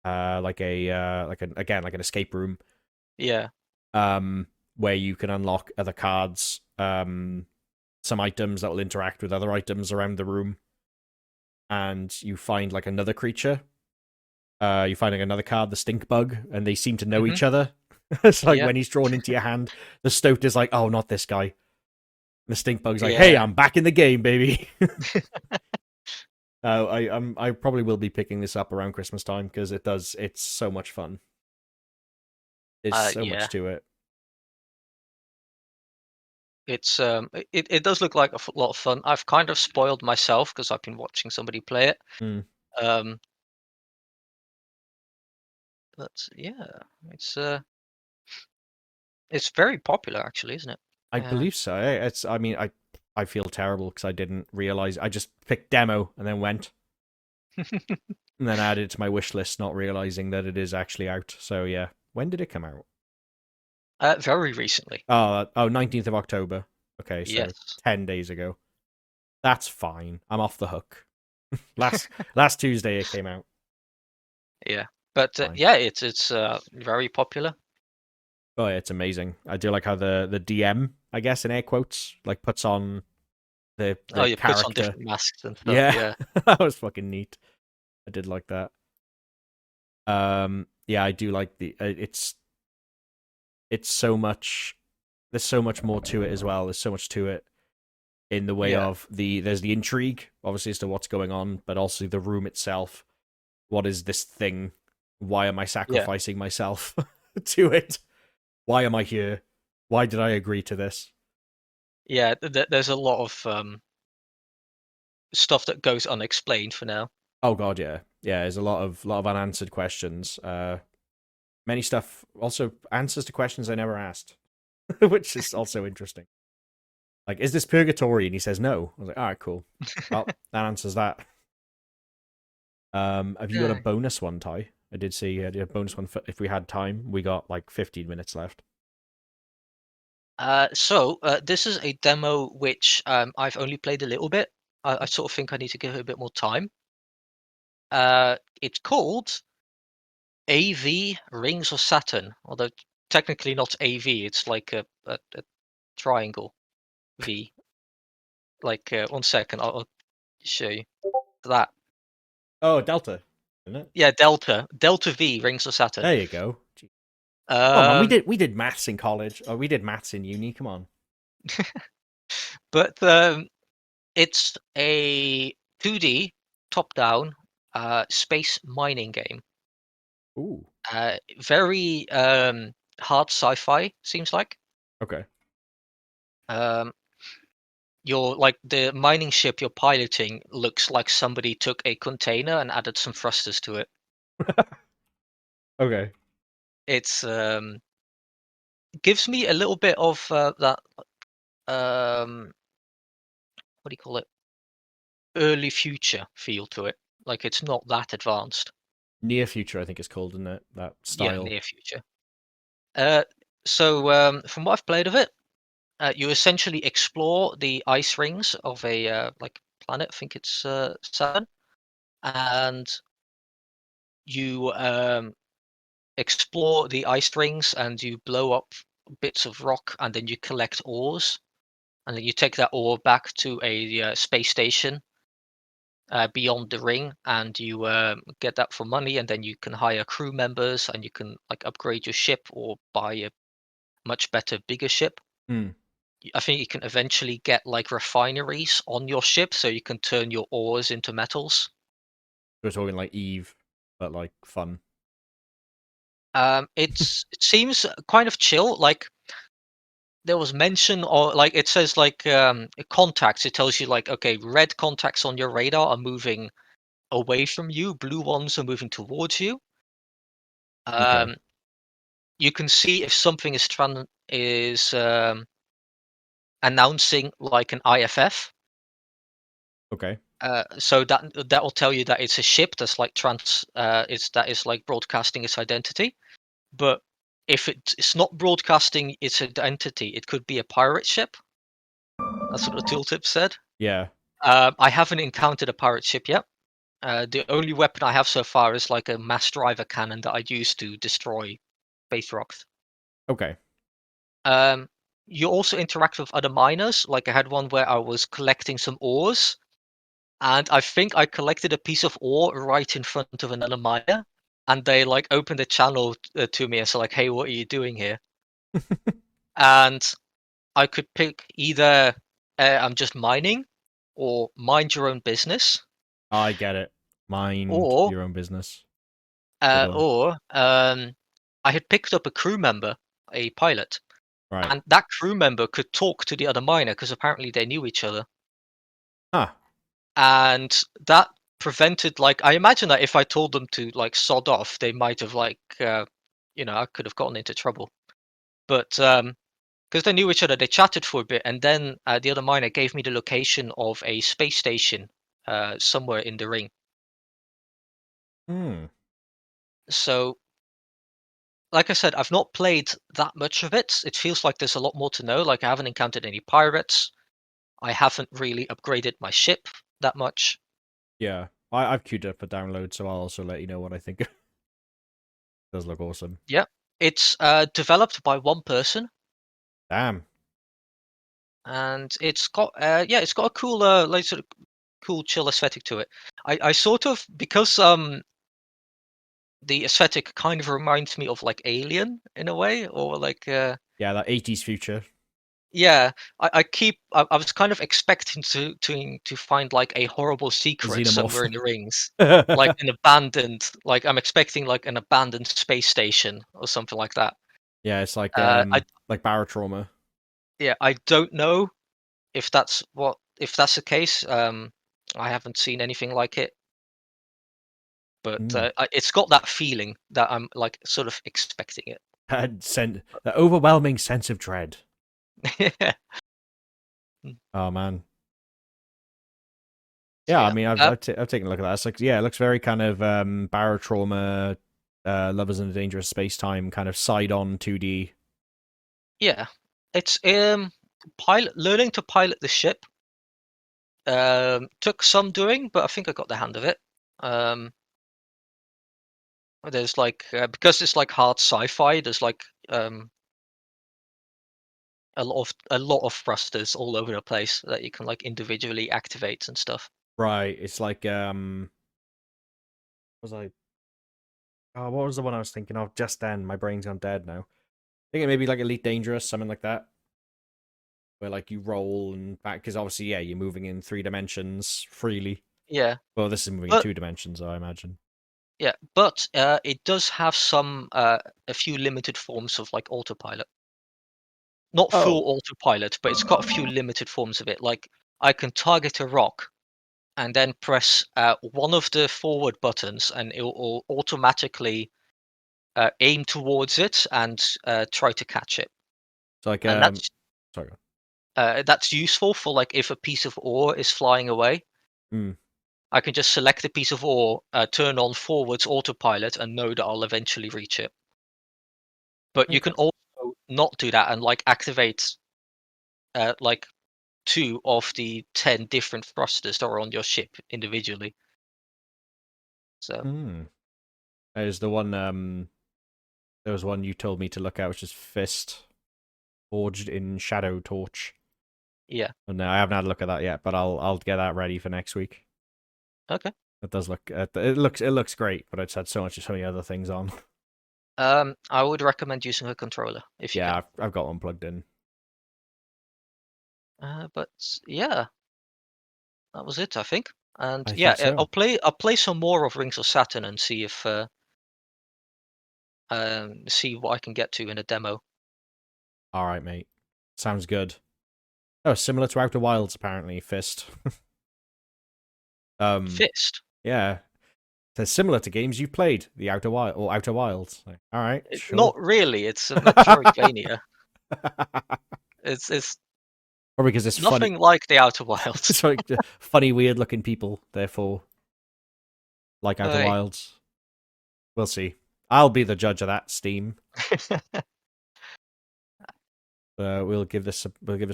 like an escape room, yeah, where you can unlock other cards, some items that will interact with other items around the room, and you find like another creature. You find like another card, the stink bug, and they seem to know hmm, each other. It's like Yeah, when he's drawn into your hand, the stoat is like, oh, not this guy. The stink bug's like, hey, yeah. I'm back in the game, baby. I probably will be picking this up around Christmas time because it's so much fun. There's so Yeah. much to it. It does look like a lot of fun. I've kind of spoiled myself because I've been watching somebody play it. Hmm. Um, but yeah, it's uh, it's very popular actually, isn't it? I Yeah. believe so. It's. I mean, I feel terrible because I didn't realize. I just picked demo and then went and then added it to my wish list, not realizing that it is actually out. So yeah, when did it come out? Very recently. Oh, 19th of October. Okay, so Yes. 10 days ago. That's fine. I'm off the hook. Last Tuesday it came out. Yeah. But Fine. yeah, it's very popular. Oh, yeah, it's amazing. I do like how the DM, I guess in air quotes, like puts on Oh, the it puts on character. different masks and stuff. Yeah, Yeah. that was fucking neat. I did like that. Yeah, I do like the. It's so much. There's so much more to it as well. There's so much to it in the way Yeah. of there's the intrigue, obviously, as to what's going on, but also the room itself. What is this thing? Why am I Yeah. sacrificing myself to it? Why am I here? Why did I agree to this? Yeah. There's a lot of stuff that goes unexplained for now. Oh god, yeah, yeah. There's a lot of unanswered questions. Many stuff also answers to questions I never asked, which is also interesting. Like, is this purgatory? And he says no. I was like, all right, cool. Well, that answers that. Have you got a Yeah. bonus one, Ty? I did see you had a bonus one for if we had time. We got like 15 minutes left. This is a demo which I've only played a little bit. I sort of think I need to give it a bit more time. It's called AV Rings of Saturn, although technically not AV. It's like a triangle V. Like 1 second, I'll show you that. Oh, Delta, isn't it? Yeah, Delta V Rings of Saturn. There you go. Oh man, we Um, did maths in college. Oh, we did maths in uni. Come on. but it's a 2D top-down space mining game. Ooh. Very hard sci-fi seems like. Okay. Um, your like the mining ship you're piloting looks like somebody took a container and added some thrusters to it. Okay. It's gives me a little bit of that what do you call it? Early future feel to it. Like it's not that advanced. Near future, I think it's called, isn't it? That Yeah, style. near future. Uh, from what I've played of it, you essentially explore the ice rings of a like planet. I think it's Saturn, and you explore the ice rings and you blow up bits of rock, and then you collect ores, and then you take that ore back to a space station beyond the ring, and you get that for money, and then you can hire crew members, and you can like upgrade your ship or buy a much better, bigger ship. Hmm. I think you can eventually get like refineries on your ship, so you can turn your ores into metals. We're talking like Eve, but like fun. It seems kind of chill. Like there was mention, or like it says like contacts. It tells you like okay, red contacts on your radar are moving away from you, blue ones are moving towards you. Okay. Um, you can see if something is announcing like an IFF. Okay. So that will tell you that it's a ship that's like that is like broadcasting its identity. But if it's not broadcasting its identity, it could be a pirate ship. That's what the tooltip said. Yeah. I haven't encountered a pirate ship yet. The only weapon I have so far is like a mass driver cannon that I use to destroy space rocks. Okay. Um, you also interact with other miners. Like I had one where I was collecting some ores, and I think I collected a piece of ore right in front of another miner, and they like opened a channel to me and said like, "Hey, what are you doing here?" And I could pick either I'm just mining, or mind your own business, I get it. Mind or your own business. Good one. I had picked up a crew member, a pilot, Right. and that crew member could talk to the other miner because apparently they knew each other, Huh. and that prevented like I imagine that if I told them to like sod off, they might have like I could have gotten into trouble. But because they knew each other, they chatted for a bit, and then the other miner gave me the location of a space station somewhere in the ring. Hmm. So, like I said, I've not played that much of it. It feels like there's a lot more to know. Like I haven't encountered any pirates. I haven't really upgraded my ship that much. Yeah. I've queued it up for download, so I'll also let you know what I think. It does look awesome. Yeah, it's developed by one person, Damn. and it's got a cool like sort of cool chill aesthetic to it. I sort of because the aesthetic kind of reminds me of like Alien in a way, or like Yeah, that 80s future. yeah. I was kind of expecting to find like a horrible The secret somewhere xenomorph. in the rings, like an abandoned like I'm expecting like an abandoned space station or something like that. Yeah, it's I like barotrauma. Yeah, I don't know if that's the case. I haven't seen anything like it, but Mm. it's got that feeling that I'm like sort of expecting it. The overwhelming sense of dread. Yeah. Oh man. So Yeah, I yeah, mean, I've taken a look at that. It's like, yeah, it looks very kind of barotrauma, lovers in a dangerous space time kind of side on 2D. yeah, it's pilot learning to pilot the ship. Took some doing, but I think I got the hand of it. Um, there's like because it's like hard sci-fi. There's like a lot of thrusters all over the place that you can like individually activate and stuff. Right. It's like was I oh, what was the one I was thinking of just then? My brain's gone dead now. I think it may be like Elite Dangerous, something like that. Where like you roll and back because obviously, yeah, you're moving in 3 dimensions freely. Yeah, Well, this is moving in but 2 dimensions, I imagine. it does have some a few limited forms of like autopilot. Not Oh. full autopilot, but it's got a few limited forms of it. Like I can target a rock and then press one of the forward buttons, and it will automatically aim towards it and try to catch it. It's like And sorry. that's useful for like if a piece of ore is flying away. Hmm. I can just select a piece of ore, turn on forwards autopilot, and know that I'll eventually reach it. But you can Interesting. also not do that and like activate like 2 of the 10 different thrusters that are on your ship individually. So Hmm. There's the one there was one you told me to look at, which is Fist, forged in Shadow Torch. yeah, And no, I haven't had a look at that yet, but I'll get that ready for next week. okay. It does look it looks great, but it's had so many other things on. I would recommend using a controller if you Yeah, can. I've got one plugged in. But yeah, that was it, I think. And I yeah, think so. I'll play some more of Rings of Saturn and see if see what I can get to in a demo. All right, mate. Sounds good. Oh, similar to Outer Wilds, apparently. Fist. Fist. Yeah. So similar to games you've played, the Outer Wild or Outer Wilds. Like, all right, Not sure. really. It's a Metroidvania. It's Probably because it's funny. nothing like the Outer It's Wilds. like funny, weird-looking people. Therefore, like Outer Hey. Wilds. We'll see. I'll be the judge of that. Steam. We'll give this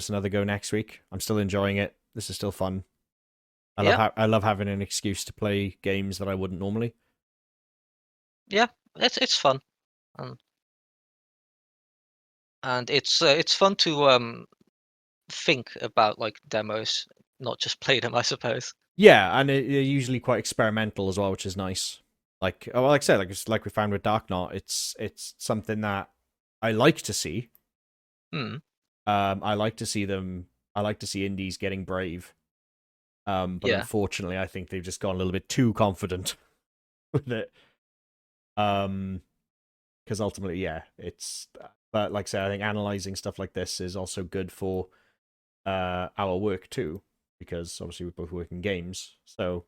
another go next week. I'm still enjoying it. This is still fun. Yeah, I love having an excuse to play games that I wouldn't normally. yeah. It's fun, and it's fun to think about like demos, not just play them, I suppose. Yeah, and they're usually quite experimental as well, which is nice. Like I said, like we found with DarKnot, it's something that I like to see. Hmm. I like to see them. I like to see indies getting brave. But Yeah. unfortunately, I think they've just gone a little bit too confident with it. Because ultimately, yeah, it's. But like I said, I think analyzing stuff like this is also good for our work too, because obviously we both work in games. So,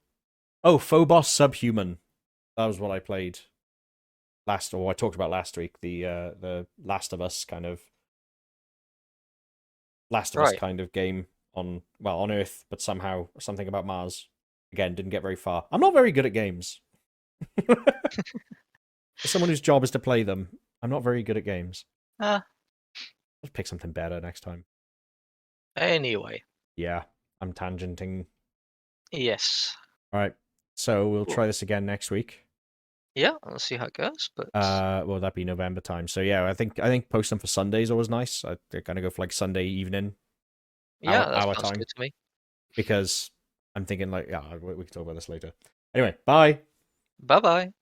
oh, Phobos Subhuman. That was what I played or I talked about last week. The Last of Us Right. kind of game on Earth, but somehow something about Mars. Again, didn't get very far. I'm not very good at games. As someone whose job is to play them, I'm not very good at games. Ah. Let's pick something better next time. Anyway. Yeah, I'm tangenting. Yes. All right, so we'll Cool. try this again next week. Yeah. I'll see how it goes. But Well, that'd be November time. So yeah, I think posting for Sunday is always nice. I kind of go for like Sunday evening, yeah, that our sounds time, good to me. because I'm thinking like, yeah, we can talk about this later. Anyway, bye. Bye bye.